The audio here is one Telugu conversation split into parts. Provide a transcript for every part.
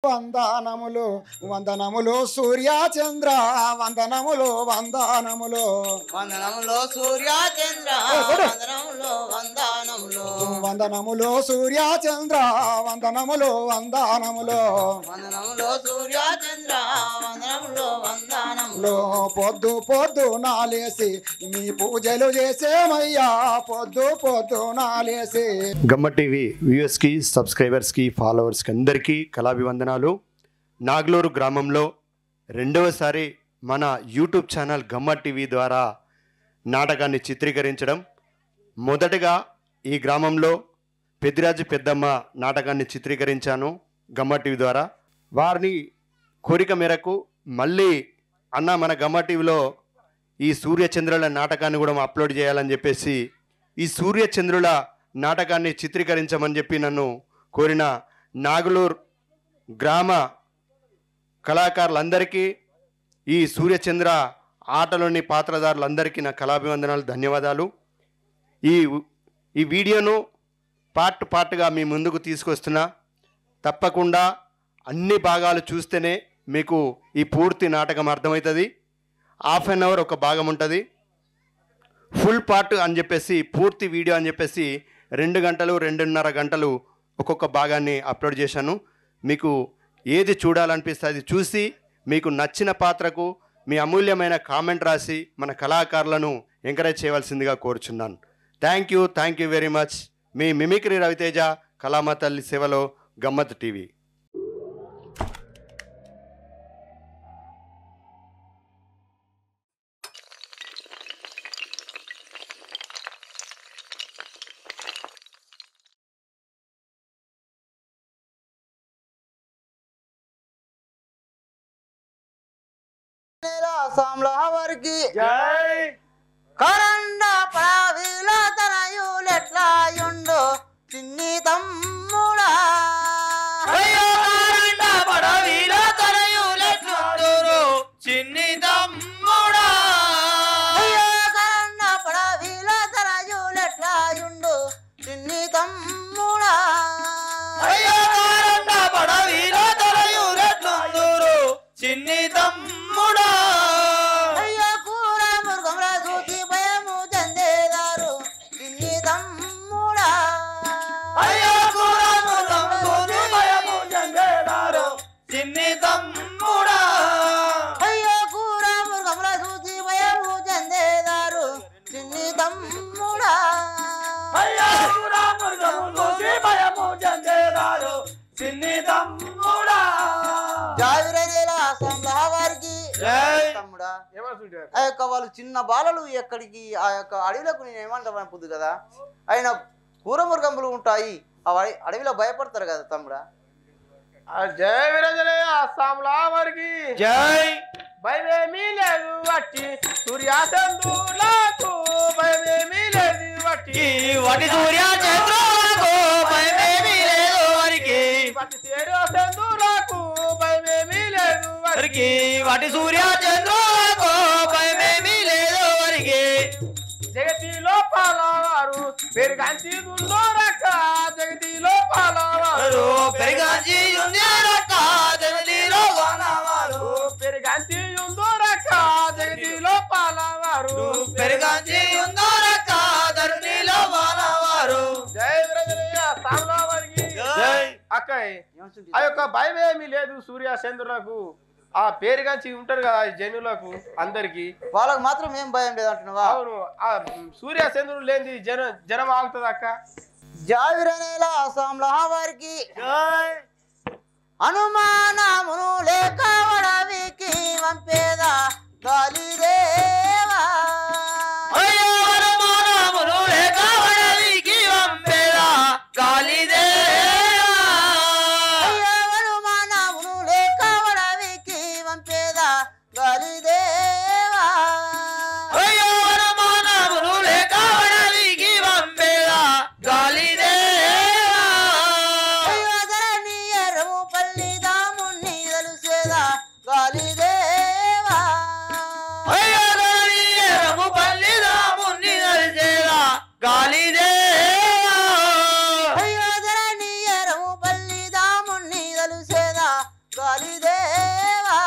వందనములు వందనములు సూర్య చంద్ర వందనములు వందనములు వందనములు సూర్య చంద్ర వందనములు వందనములు వందనములు సూర్య చంద్ర వందనములు వందనములు వందనములు సూర్య చంద్ర వందనములు వందనములు పొద్దు పొద్దు నాలేసి మీ పూజలు చేసేమయ్యా పొద్దు పొద్దు నాలేసి. గమ్మ టీవీ వ్యూయర్స్కి సబ్స్క్రైబర్స్కి ఫాలోవర్స్కి అందరికీ కళాభివందనాలు. నాగలూరు గ్రామంలో రెండవసారి మన యూట్యూబ్ ఛానల్ గమ్మ టీవీ ద్వారా నాటకాన్ని చిత్రీకరించడం. మొదటగా ఈ గ్రామంలో పెద్దిరాజు పెద్దమ్మ నాటకాన్ని చిత్రీకరించాను గమ్మ టీవీ ద్వారా. వారిని కోరిక మేరకు మళ్ళీ అన్న మన గమ్మ టీవీలో ఈ సూర్యచంద్రుల నాటకాన్ని కూడా అప్లోడ్ చేయాలని చెప్పేసి ఈ సూర్యచంద్రుల నాటకాన్ని చిత్రీకరించమని చెప్పి నన్ను కోరిన నాగలూరు గ్రామ కళాకారులందరికీ, ఈ సూర్యచంద్ర ఆటలోని పాత్రధారులందరికీ నా కళాభివందనాలు, ధన్యవాదాలు. ఈ వీడియోను పార్ట్గా మీ ముందుకు తీసుకొస్తున్నా. తప్పకుండా అన్ని భాగాలు చూస్తేనే మీకు ఈ పూర్తి నాటకం అర్థమవుతుంది. హాఫ్ అన్ అవర్ ఒక భాగం ఉంటుంది, ఫుల్ పార్ట్ అని చెప్పేసి పూర్తి వీడియో అని చెప్పేసి 2 గంటలు 2.5 గంటలు ఒక్కొక్క భాగాన్ని అప్లోడ్ చేశాను. మీకు ఏది చూడాలనిపిస్తే అది చూసి మీకు నచ్చిన పాత్రకు మీ అమూల్యమైన కామెంట్ రాసి మన కళాకారులను ఎంకరేజ్ చేయవలసిందిగా కోరుచున్నాను. Thank you very much. మీ మిమిక్రీ రవితేజ, కళామ తల్లి సేవలో గమ్మత్ టీవీ. సాంలవరికి కరండ పడవిల తనయులెట్లాయుండు చిన్ని తమ్ముడా. కరండ పడవిల తనయులెట్లుండురు చిన్ని తమ్ముడా. కరండ పడవిల తనయులెట్లాయుండు చిన్ని తమ్ముడా. కరండ పడవిల తనయులెట్లుండురు చిన్ని తమ్ముడా. ఆ యొక్క వాళ్ళు చిన్న బాలలు ఎక్కడికి ఆ యొక్క అడవిలోకి నేను ఏమంటాను పొద్దు కదా, ఆయన కూరమృగములు ఉంటాయి ఆ అడవిలో భయపడతారు కదా తమ్ముడా. జై విరంజనయ్య సాంలవరికి జై. భయమేమీ లేదు వట్టి సూర్యచంద్రులకు భయమేమీ లేదు వట్టి సూర్యచంద్రులకు భయమేమీ లేదు వారికి. సూర్యచంద్రులకు భయమేమీ లేదు వారికి. సూర్యచంద్రులకు భయమేమీ లేదు వారికి. జగతిలో పాలవారు పెరుగాంచి రక్క జగతిలో పాలవారు పెరుగాంచి రక్క జగతిలో వానవారు. పెరుగాంచి రక్క జగతిలో పాలవారు పెరుగాంచి రక్క ధరణిలో వానవారు. జై విరంజనయ్య సాంలవరికి జై. అక్కయ్య ఆ యొక్క భయం ఏమీ లేదు సూర్యచంద్రులకు. ఆ పేరుగాంచి ఉంటారు కదా జనులకు అందరికి, వాళ్ళకి మాత్రం ఏం భయం లేదు అంటున్నావా? అవును, ఆ సూర్యచంద్రుడు లేని జనం ఆగుతుంది అక్క. జావిరనేల సాంలవరికి అనుమానమును లేక వడవికి వంపేదా గాలిదేవా. అనుమానమును లేక వడవికి వంపేదా గాలిదేవా. అనుమానమును లేక వడవికి వంపేదా గాలిదేవా. అనుమానమును లేక వడవికి వంపేదా గాలిదేవా. ధరణి ఎరువు పల్లిదాము గాలిదేవా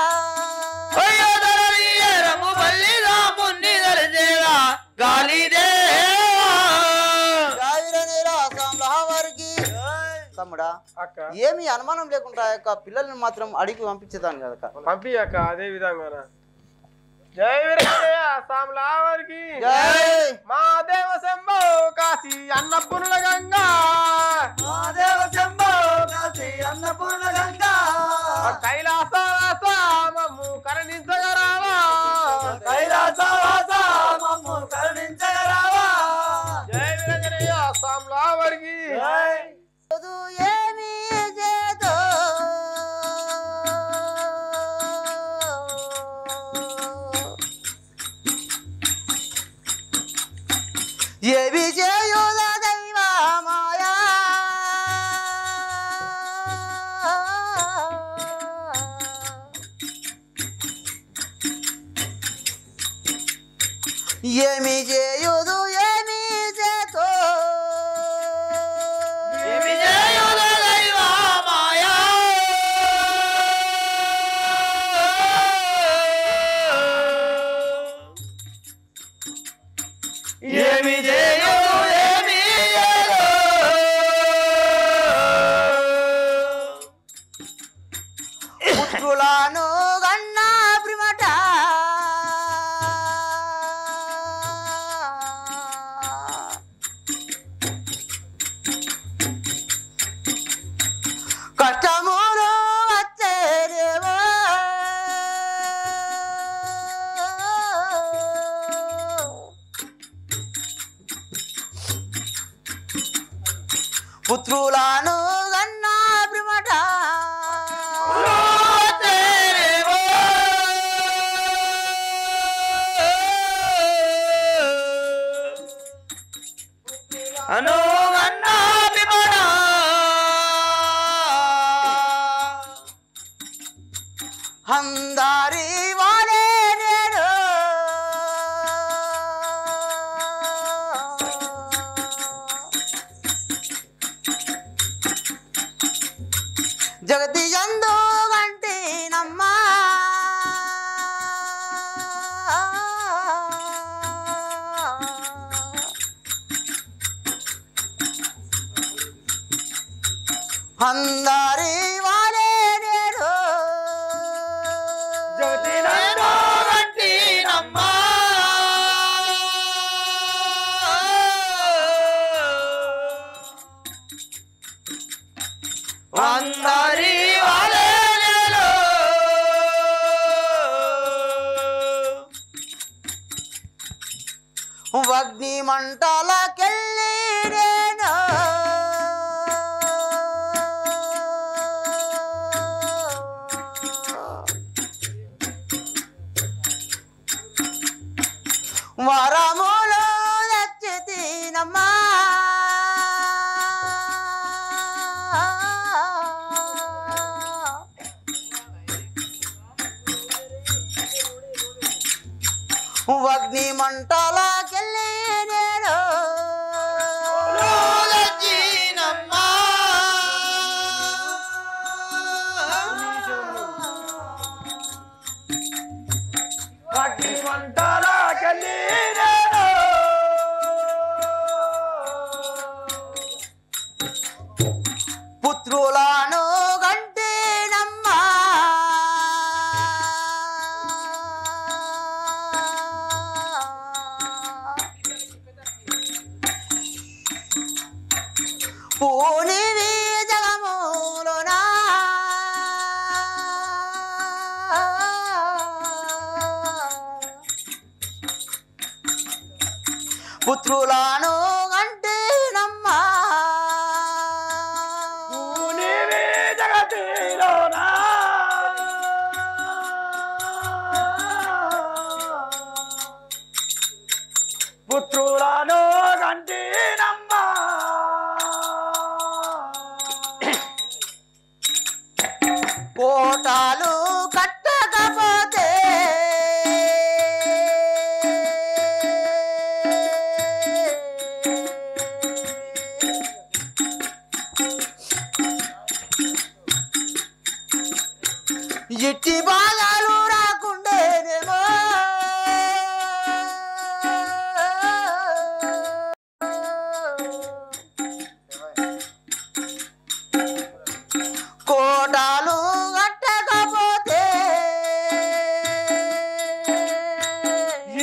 తమ్ముడా ఏమి అనుమానం లేకుండా ఆ యొక్క పిల్లల్ని మాత్రం అడిగి పంపించేదాన్ని కదా పంపి అక్క అదే విధంగా జై వీరయ్య సామలావారికి మా దేవ శంభో కాశీ అన్నపూర్ణ గంగా కైలాసవాస మమ్ము కరుణించగరావా జై వీరయ్య సామలావారికి ఏమి చేదో ఏమి చేయుదా దైవ మాయా ఏమి చేయుదు ఏమి చేతో పుత్రులను గన్నా ప్రిమట కష్టములు వచ్చేరేవో పుత్రులను గన్నా ప్రిమట అందరి వాలే నేను జగతి యందు గంటి నమ్మా అందరి వాలే నేను అందరి వాలే నేను అగ్ని మంటలకెళ్ళి నేను వరములు తెచ్చి తినమ్మా అగ్ని మంటలకెళ్ళి నేను అగ్ని మంటలకెళ్ళి నేను పుత్రులను గంటినమ్మా పూనివి జగములోనా పుత్రులను గంటినమ్మా నీవే జగతిలోనా పుత్రులను గంటినమ్మా కోటాలు కట్టకపోతే ఇట్టి బాధలు రాకుండేనేమో కోటాలు కట్టకపోతే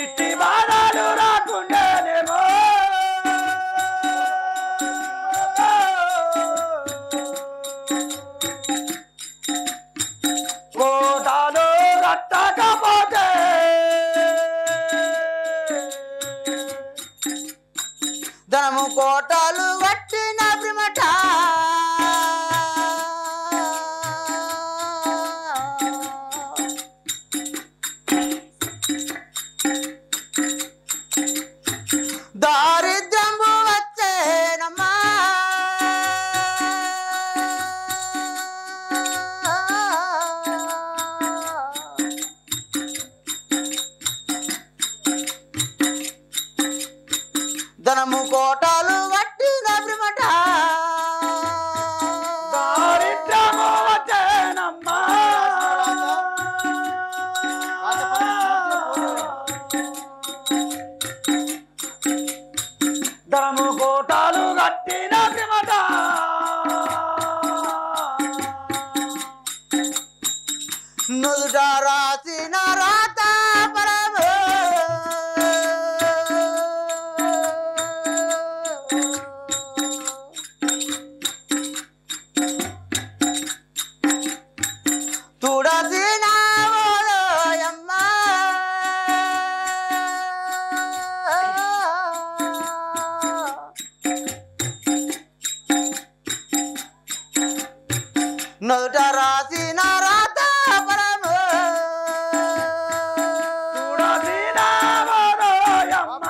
ఇట్టి బాధలు రాకుండానేమో కోటాలు కట్టకపోతే ధనము కోటాలు కట్టిన బ్రహ్మట దారిద్ర్యము వచ్చేనమ్మా ధనము కోటాలు కట్టిన బ్రహ్మట దారిద్ర్యము వచ్చేనమ్మా ధనము కోటాలు కట్టిన బ్రహ్మట నుదుట రాసిన రాత పరము తుడసిన ఓలోయమ్మ నుదుట రాసిన రాత పరము చూడసిన వరోయమ్మ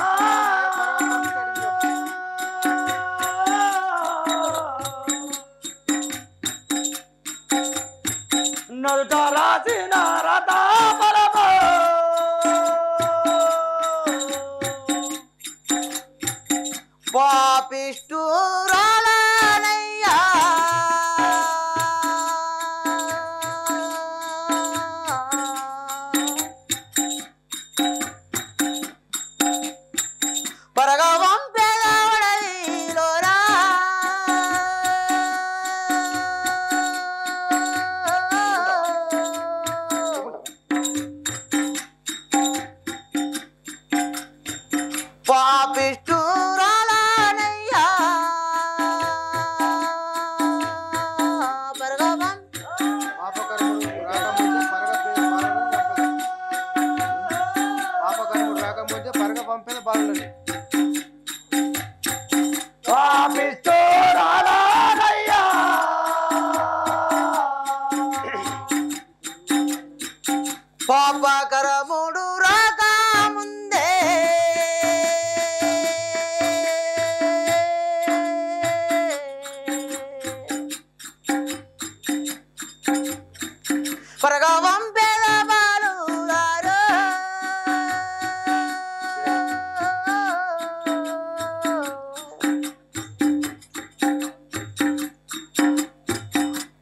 నుదుట రాసిన రథాపరము పాపిష్టురాలనయ్యా పరగవం పేదవడైలోరా పాపిష్టురాలనయ్యా పరగవం పాపకర్ముడు రాకముందే పరగ పంపిన బాధలని పాపిస్తోరాలయ్యా పాపకరముడు రాక ముందే పరగవం పేద బాలురారు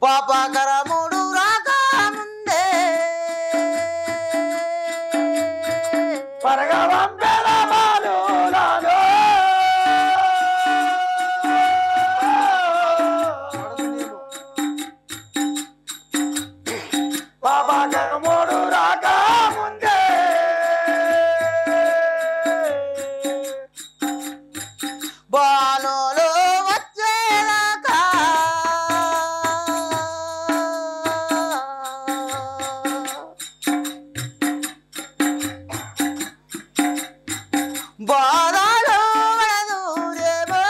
పాపకరముడు రాక ముందే పరగవంపెల బాలులాలో బాబా జగమోడు రాక ముందే బాణులు వచ్చేదాకా బాధలు వడదూరేమో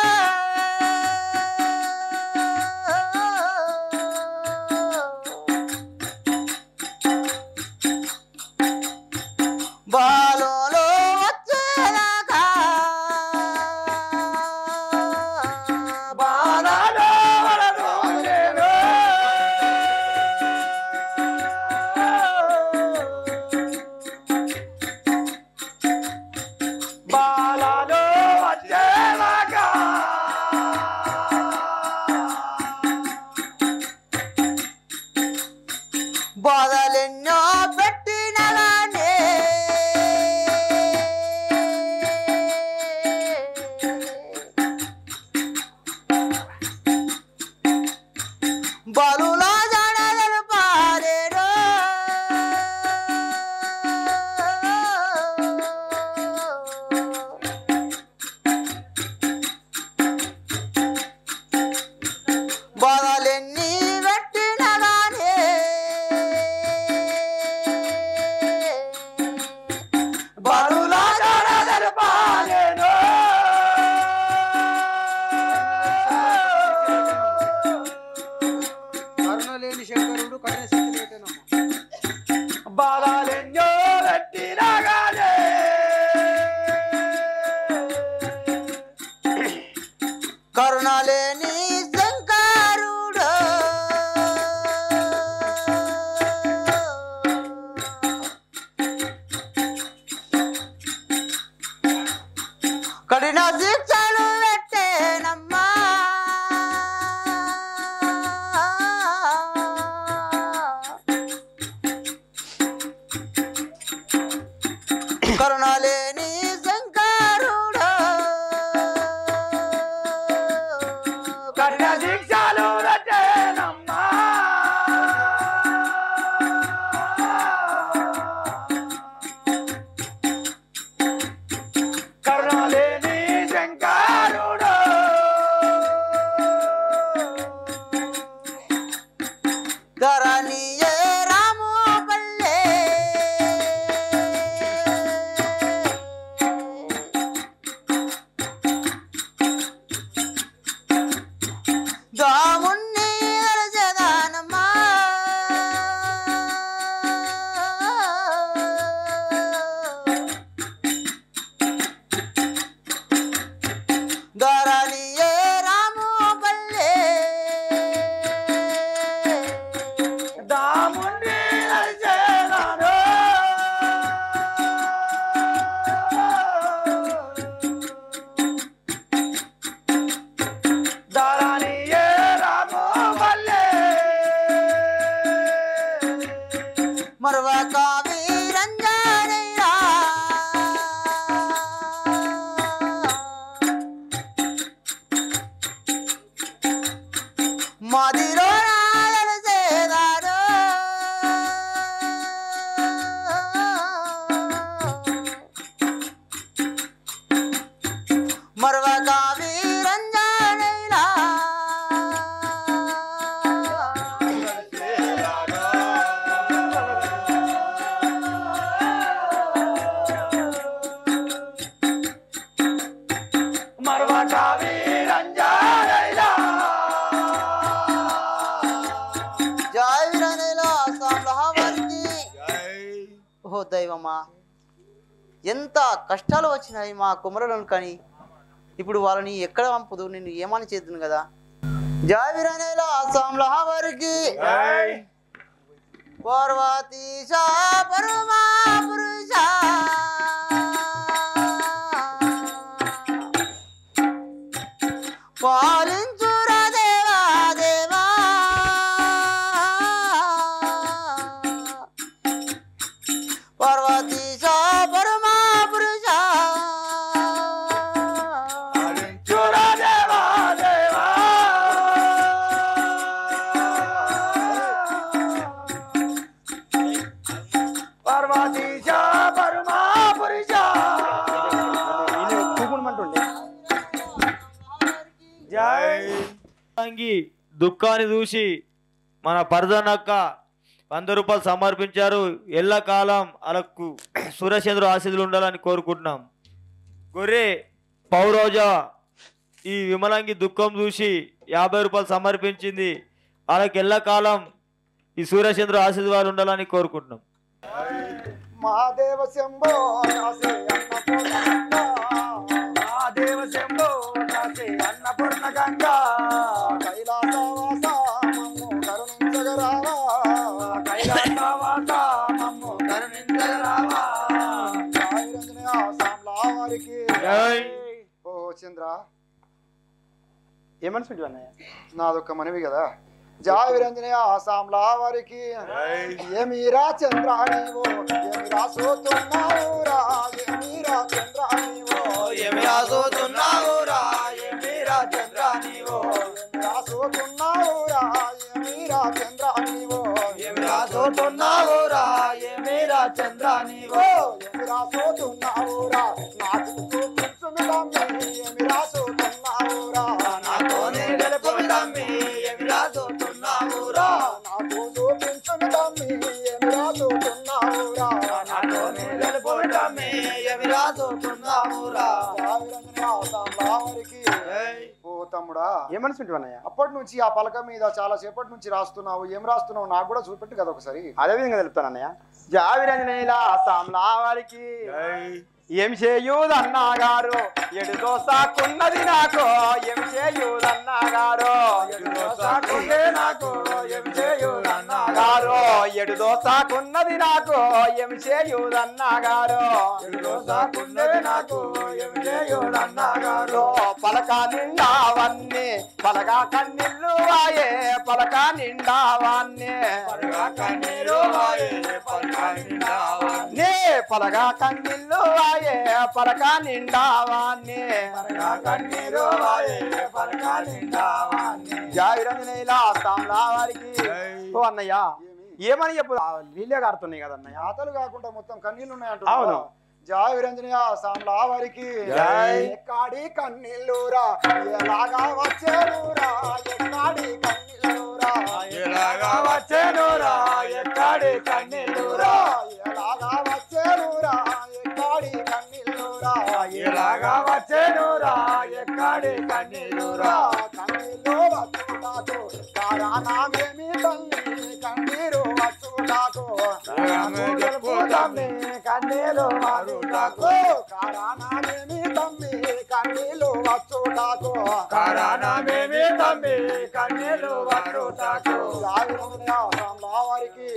బాధలెన్నో పెట్టినగానే బలులా జడలు పారేరో బాధలెన్ని పెట్టినగానే బలులా జడలు పారేరో కరుణలేని శంకరుడు కఠిన శక్తి పెట్టనమ్మ బాధలెన్నో పెట్టినగానే కరుణలేని శంకరుడు కఠిన శిక్షలు పెట్టేనమ్మా కరుణలేని శంకరుడు కఠిన శిక్షలు రచనమ్మా కరుణలేని శంకరుడు ధరణియే రాము పల్లె దాముణ్ణి అరచదానమ్మా ధరణియే రాము పల్లె దాముని నడిచేనాడు దారాని ఏ రాము వల్లే మరవక వీరంజనయ్యా మదిరో నాయన చేదాడు మరవక వీరంజనయ్యా మరవట వీరంజనైలా జై వీరనేలా సాంబహావరికి ఓ దైవమా ఎంత కష్టాలు వచ్చినాయి మా కుమరులను కానీ ఇప్పుడు వాళ్ళని ఎక్కడ పంపుదు నిన్ను ఏమని చేద్దును కదా జై వీరనేలా సాంబహావరికి పార్వతీశ పరమా పురుష పాలించురా దేవా దేవా పార్వతీశ పరమా పురుష చూడ దేవా దేవా పార్వతీశ పరమా పురుష జై అంగి దుఃఖాన్ని చూసి మన పరదనక్క 100 రూపాయలు సమర్పించారు. ఎల్లకాలం అలకు సూర్యచంద్ర ఆశీస్సులు ఉండాలని కోరుకుంటున్నాం. గొర్రె పౌరోజా ఈ విమలంగి దుఃఖం చూసి 50 రూపాయలు సమర్పించింది. వాళ్ళకి ఎల్లకాలం ఈ సూర్యచంద్ర ఆశీర్వాదాలు ఉండాలని కోరుకుంటున్నాం. మహాదేవ శంభో కాశీ అన్నపూర్ణ మహాదేవ శంభో కాశీ అన్నపూర్ణ గంగా కైలాసవాస మమ్ము కరుణించగరావా కైలాసవాస మమ్ము కరుణించగరావా సాయిరంజనయ సాంలా వారికి జై. ఓ చంద్ర ఏమనుకుంటున్నావు అన్నయ్య? నాదొక్క మనవి కదా, జయ వీరంజనేయ సామ్లా వారికి ఏమిరా చంద్ర నీవో ఏమిరా సోతున్నావురా ఏమిరా చంద్ర నీవో ఏమిరా సోతున్నావురా ఏమిరా చంద్ర నీవో ఏమిరా సోతున్నావురా ఏమిరా చంద్ర నీవో ఏమిరా సోతున్నావురా ఏమిరా చంద్ర నీవో ఏమిరా సోతున్నావురా నాకు చూపించుమిదమ్మి ఏమిరా సోతున్నావురా నాతోనే గెలుపుదమ్మి ఏమిరా సోతున్నావురా నాకు చూపించుమిదమ్మి ఏమిరా సోతున్నావురా నాతోనే గెలుపుదమ్మి ఏమిరా సోతున్నావురా వారికి ఓ తమ్ముడా ఏమనుకుంటున్నాయా అప్పటి నుంచి ఆ పలక మీద చాలా సేపటి నుంచి రాస్తున్నావు ఏం రాస్తున్నావు నాకు కూడా చూపెట్టు కదా ఒకసారి అదే విధంగా తెలుపుతానన్నయ్య జావిరంజనేయుల సామ్లా వారికి ఏం చేయుదన్నా గారు ఎడుతో సాకున్నది నాకు ఏం చేయుదన్నా గారు సాకుండే నాకు ఏం చేయుదన్నా గారు ఎడుదో సాకున్నది నాకు ఏం చేయుదన్నా గారు సాకుండే నాకు ఏం చేయుదన్నా గారు పలక నిండావన్నీ పలక కన్నీళ్ళు వాయే పలక నిండావన్నీ కన్నీరు వాయే పలక నిండావన్నీ నే పలక కన్నీళ్ళు వాయే పలక నిండావన్నీ కన్నీరు వాయే పలక నిండావన్నీ జావిరంజనేయుల సామ్లా వారికి ఓ అన్నయ్య ఏమని చెప్పు నీళ్ళే కారుతున్నాయి కదా అన్నయ్య ఆతలు కాకుండా మొత్తం కన్నీళ్ళు అవును. ఉన్నాయంట జయ వీరంజనేయ సామ్లా వారికి ఎక్కడి కన్నీళ్ళురా ఎలాగా వచ్చేనురా ఎక్కడి కన్నీళ్ళురా ఎలాగా వచ్చేనురా ఎక్కడి కన్నీళ్ళురా ఎలాగా వచ్చేనురా ఎక్కడి కన్నీళ్ళురా ఎలాగా వచ్చేనురా ఎక్కడి కన్నీళ్ళురా కన్నీళ్ళు వచ్చుటాకు కారణమేమి తల్లి కన్నీరు వచ్చుటాకు కన్నీళ్ళు మారుటాకు కారణమేమి తమ్మి కన్నీళ్ళు వచ్చుటాకు కారణమేమి తమ్మి కన్నీళ్ళు మారుటాకు వారికి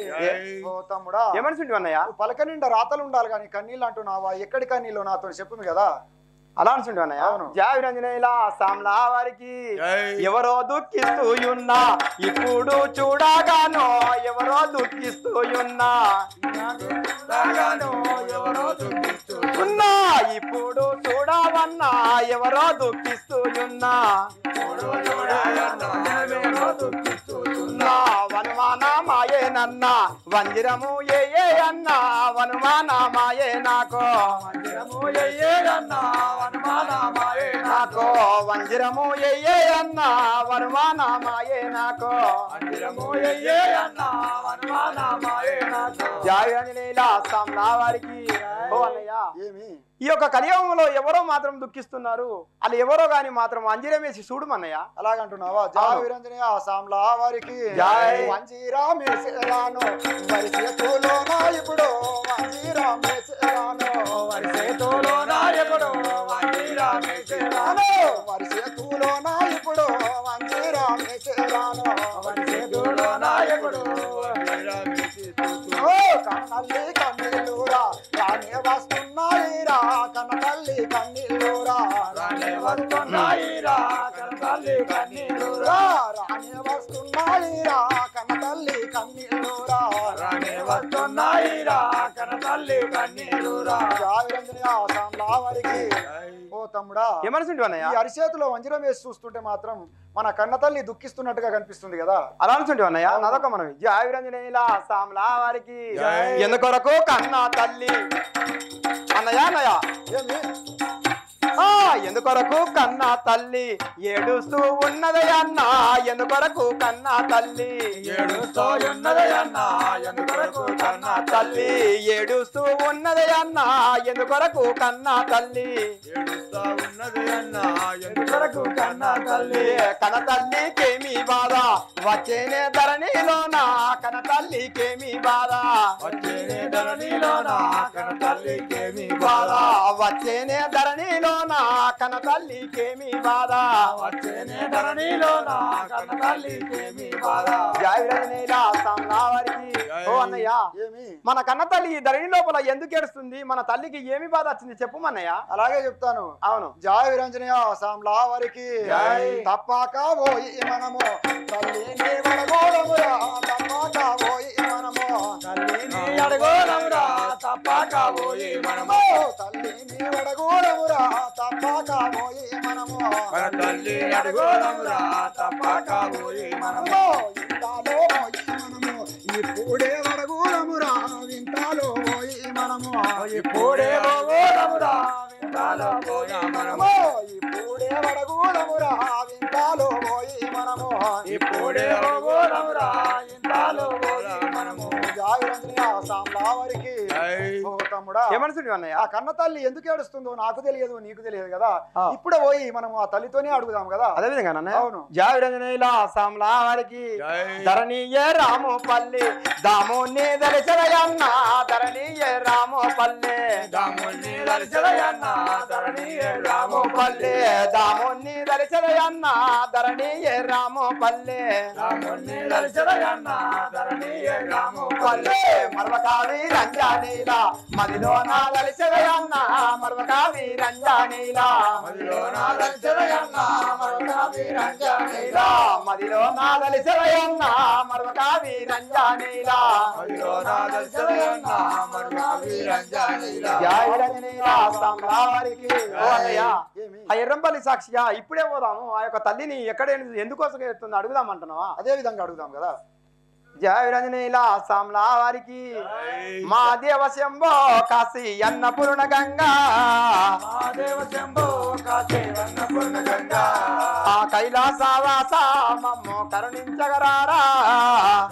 ఓ తమ్ముడా ఏమనుకుంటు అన్నయ్య పలక నిండా రాతలు ఉండాలి కానీ కన్నీళ్ళు అంటున్నావా ఎక్కడి కన్నీళ్ళు నాతో చెప్పింది కదా అలా అనుకుంటు అన్నయ్య అవును. జావిరంజనేయుల సామ్లా వారికి ఎవరో దుఃఖిస్తూ ఉన్నా ఇప్పుడు చూడగానో ఎవరో దుఃఖిస్తూ ఉన్నా ఎవరో దుఃఖిస్తూ ఉన్నా ఇప్పుడు చూడవన్నా ఎవరో దుఃఖిస్తూ ఉన్నా ఎవరో దుఃఖిస్తూ నా వనుమానమాయేనన్న వంజిరము ఏ అన్నా వనుమానమాయే నాకో నాకో వంజిరము ఏ అన్నా వనుమానమాయే నాకో జావిరంజనేయుల సామ్లా వారికి ఓ అన్నయ్య ఏమి ఈ యొక్క కలియుగంలో ఎవరో మాత్రం దుఃఖిస్తున్నారు వాళ్ళు ఎవరో గాని మాత్రం అంజిరమేసి చూడమన్నయ్య అలాగంటున్నావా జయ వీరంజనేయ సామ్లా వారికి జై. వంజీరా మేసేరాను మరి చేతులోనా ఇప్పుడు వంజీరా మేసేరాను వరి చేతులోనా ఎప్పుడు వంజీరా మేసేరాను మరి చేతులోనా ఇప్పుడు వంజీరా మేసేరాను వరి చేతులోనా ఎప్పుడు వంజీరా మేసేరాను ఓ కన్నల్లి కన్నీళ్ళురా రానే వస్తున్నాయిరా కన్న తల్లి కన్నీళ్ళురా రానే వస్తున్నాయిరా కనతల్లి కన్నీరురా రానే వస్తున్నాయిరా కన్న తల్లి కన్నీళ్ళురా రానే వస్తున్నాయిరా కనతల్లి కన్నీరురా జావిరంజనేయ సామ్లా వారికి ఓ తమ్ముడా ఏమనుకుంటు ఈ అన్నయ్య అరిచేతిలో వంజరం వేసి చూస్తుంటే మాత్రం మన కన్న తల్లి దుఃఖిస్తున్నట్టుగా కనిపిస్తుంది కదా అలా అనుకుంటు అన్నయ్య నదొక మనం జావిరంజనేయుల సామ్లా వారికి ఎందుకొరకు కన్నా తల్లి అన్నయ్య అన్నయ్య ఏమి ఎందుకొరకు కన్నా తల్లి ఏడుస్తూ ఉన్నది అన్నా ఎందుకొరకు కన్నా తల్లి ఏడుస్తూ ఉన్నది అన్నా ఎందుకొరకు కన్నా తల్లి ఏడుస్తూ ఉన్నది అన్నా ఎందుకొరకు కన్నా తల్లి ఏడుస్తూ ఉన్నది అన్నా ఎందుకొరకు కన్నా తల్లి కన తల్లికేమి బాధ వచ్చేనే ధరణిలోన కన తల్లికేమి బాధ వచ్చేనే ధరణిలోన కనతల్లికేమి బాధ వచ్చేనే ధరణిలోన నా కన్న తల్లికేమి బాధ వచ్చేనే ధరణిలో నా కన్న తల్లికేమి బాధ జయ విరంజనేయుల సామ్లావారికి ఓ అన్నయ్య ఏమి మన కన్న తల్లి ఈ ధరణి లోపల ఎందుకు ఏడుస్తుంది మన తల్లికి ఏమి బాధ వచ్చింది చెప్పు అన్నయ్య అలాగే చెప్తాను. అవును జయ విరంజనయ సామ్లా వారికి తప్పక పోయి మనము తల్లిని వడగోడమురా తప్పక పోయి మనము తల్లిని అడగోరమురా తప్పక పోయి మనము తల్లిని వడగోడమురా తప్పక పోయి మనము మన తల్లి అడగోరమురా తప్పక పోయి మనము ఇంతాలో పోయి మనము ఇప్పుడే వడగోడమురా వింతాలో పోయి మనము ఇప్పుడే పోగోరమురా వింతాలో పోయి మనము ఇప్పుడే వడగోడమురా వింతాలో పోయి మనము ఇప్పుడే పోగోరమురా వింతాలో పోయి మనము జాగ్రత్తగా సామ్లా వారికి ఓ తమ్ముడా ఏమనుకుంటు అన్నయ్య ఆ కన్న తల్లి ఎందుకు ఏడుస్తుందో నాకు తెలియదు నీకు తెలియదు కదా ఇప్పుడే పోయి మనం ఆ తల్లితోనే అడుగుదాం కదా అదే విధంగా అన్నయ్య అవును. జయ విరంజనేయుల సామ్లా వారికి ధరణీయే రామోపల్లి దామోని దళిచరయన్న ధరణీయే రామోపల్లి దాముని దర్శనయన్న ధరణి రామోపల్లి దామోని దళిచరయన్న ధరణీయే రామోపల్లి రాముని దర్శనయన్న ధరణి పల్లె మరవకావి రంజానీల మదిలో నా దళిచరయన్న మరవకావి రంజానీల మదిలో నా దర్శనయన్న మరొకవి రంజానీల మదిలో నా దళిచరయన్న మరవకావి రంజానీల మదిలో నా దర్శనయన్న మరొకవి రంజానీల జయ విరంజనేయుల సామ్లావారికి ఓ అన్నయ్య ఏమి ఆ ఎర్రంపల్లి సాక్షిగా ఇప్పుడే పోదాము ఆ యొక్క తల్లిని ఎక్కడ ఎందుకోసం ఎత్తుంది అడుగుదామంటున్నావా అదే విధంగా అడుగుదాం కదా జయ విరంజనేయుల సామ్లా వారికి మా దేవ శంభో కాశీ అన్నపూర్ణ గంగా మహాదేవ శంభో కాశీవన్న పూర్ణ గంగా ఆ కైలాసవాస మమ్ము కరుణించగరారా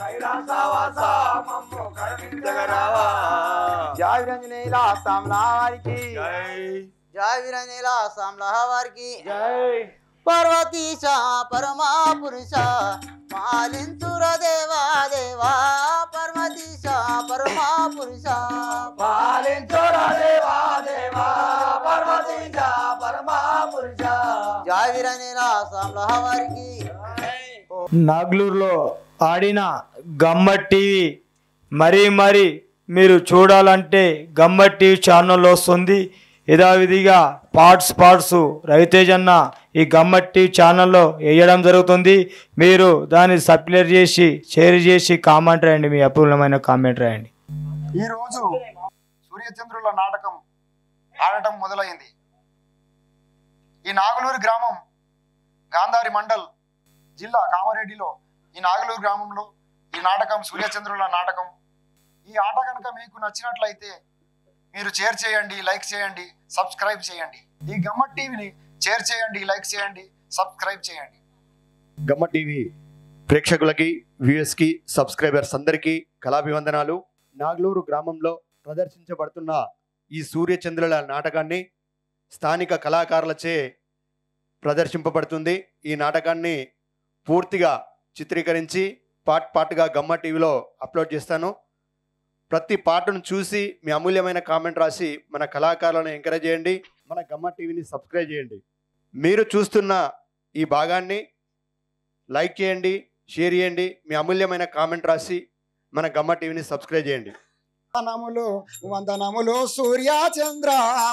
కైలాసవాస మమ్ము కరుణించగరావా జయ విరంజనేయుల సామ్లా వారికి జయ వీరనేల సామ్లా వారికి జై పార్వతీశ పరమా పురుష పాలించుర దేవా దేవా పార్వతీశ పరమా పురుష పాలించురా దేవా దేవా పార్వతీశ పరమా పురుష జయ వీరనేల సామ్లా వారికి నాగ్లూరులో ఆడిన గమ్మత్ టీవీ మరీ మీరు చూడాలంటే గమ్మత్ టీవీ ఛానల్లో వస్తుంది. యథావిధిగా పార్ట్స్ రవితేజ్ అన్న ఈ గమ్మత్ టీవీ ఛానల్లో వేయడం జరుగుతుంది. మీరు దాన్ని సబ్స్క్రైబ్ చేసి షేర్ చేసి కామెంట్ రాయండి, మీ అపూర్వమైన కామెంట్ రాయండి. ఈ రోజు సూర్యచంద్రుల నాటకం ఆడటం మొదలైంది. ఈ నాగలూరు గ్రామం గాంధారి మండల్ జిల్లా కామారెడ్డిలో ఈ నాగలూరు గ్రామంలో ఈ నాటకం సూర్యచంద్రుల నాటకం. ఈ ఆట కనుక మీకు నచ్చినట్లయితే మీరు షేర్ చేయండి, లైక్ చేయండి, సబ్స్క్రైబ్ చేయండి. ఈ గమ్మత్ టీవీని షేర్ చేయండి, లైక్ చేయండి, సబ్స్క్రైబ్ చేయండి. గమ్మత్ టీవీ ప్రేక్షకులకి, వ్యూయర్స్కి, సబ్స్క్రైబర్స్ అందరికీ కళాభివందనాలు. నాగలూరు గ్రామంలో ప్రదర్శించబడుతున్న ఈ సూర్యచంద్రుల నాటకాన్ని స్థానిక కళాకారులచే ప్రదర్శింపబడుతుంది. ఈ నాటకాన్ని పూర్తిగా చిత్రీకరించి పార్ట్గా గమ్మత్ టీవీలో అప్లోడ్ చేస్తాను. ప్రతి పాటను చూసి మీ అమూల్యమైన కామెంట్ రాసి మన కళాకారులను ఎంకరేజ్ చేయండి. మన గమ్మత్ టీవీని సబ్స్క్రైబ్ చేయండి. మీరు చూస్తున్న ఈ భాగాన్ని లైక్ చేయండి, షేర్ చేయండి, మీ అమూల్యమైన కామెంట్ రాసి మన గమ్మత్ టీవీని సబ్స్క్రైబ్ చేయండి. వందనములు వందనములు సూర్యచంద్ర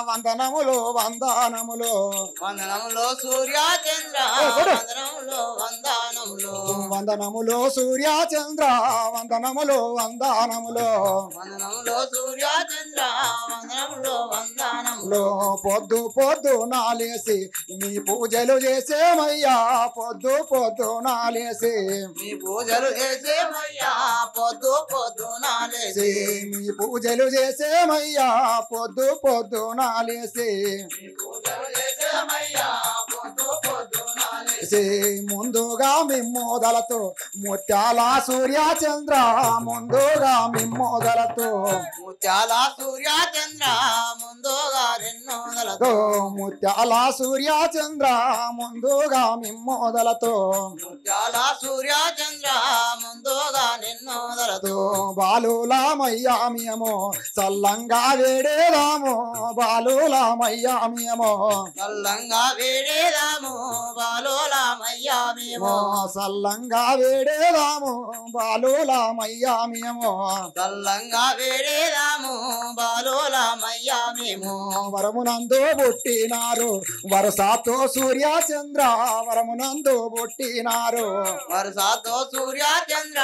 వందనములు వందనములు వందనములో సూర్యచంద్ర వందనములో వందనములో వందనములు సూర్యచంద్ర వందనములు వందనములు వందనములో సూర్యచంద్ర వందనములో వందనములో పొద్దు నాలేసి మీ పూజలు చేసేమయ్యా పొద్దు నాలేసి మీ పూజలు చేసేమయ్యా పొద్దు నాలేసి మీ పూజలు చేసేమయ్యా పొద్దు నాలేసి ముందుగా మిమ్మోదలతో ముత్యాల సూర్యచంద్ర ముందుగా మిమ్మ మిమ్మోదలతో ముత్యాల సూర్య చంద్ర ముందుగా నిన్నోదలతో ముత్యాల సూర్య చంద్ర ముందుగా మిమ్మోదలతో ముత్యాల సూర్య చంద్ర ముందుగా నిన్నోదలతో బాలులామయ్యామియమో సల్లంగా వేడేదాము బాలులామయ్యామియమో సల్లంగా వేడేదాము బాలులామయ్యామియమో సల్లంగా వేడేదాము బాలులామయ్యామియమో సల్లంగా వేడేదాము బాలులామయ్యామియమో వరమునందు పుట్టినారు వరసాతో సూర్య చంద్ర వరమునందు పుట్టినారు వరసాతో సూర్య చంద్ర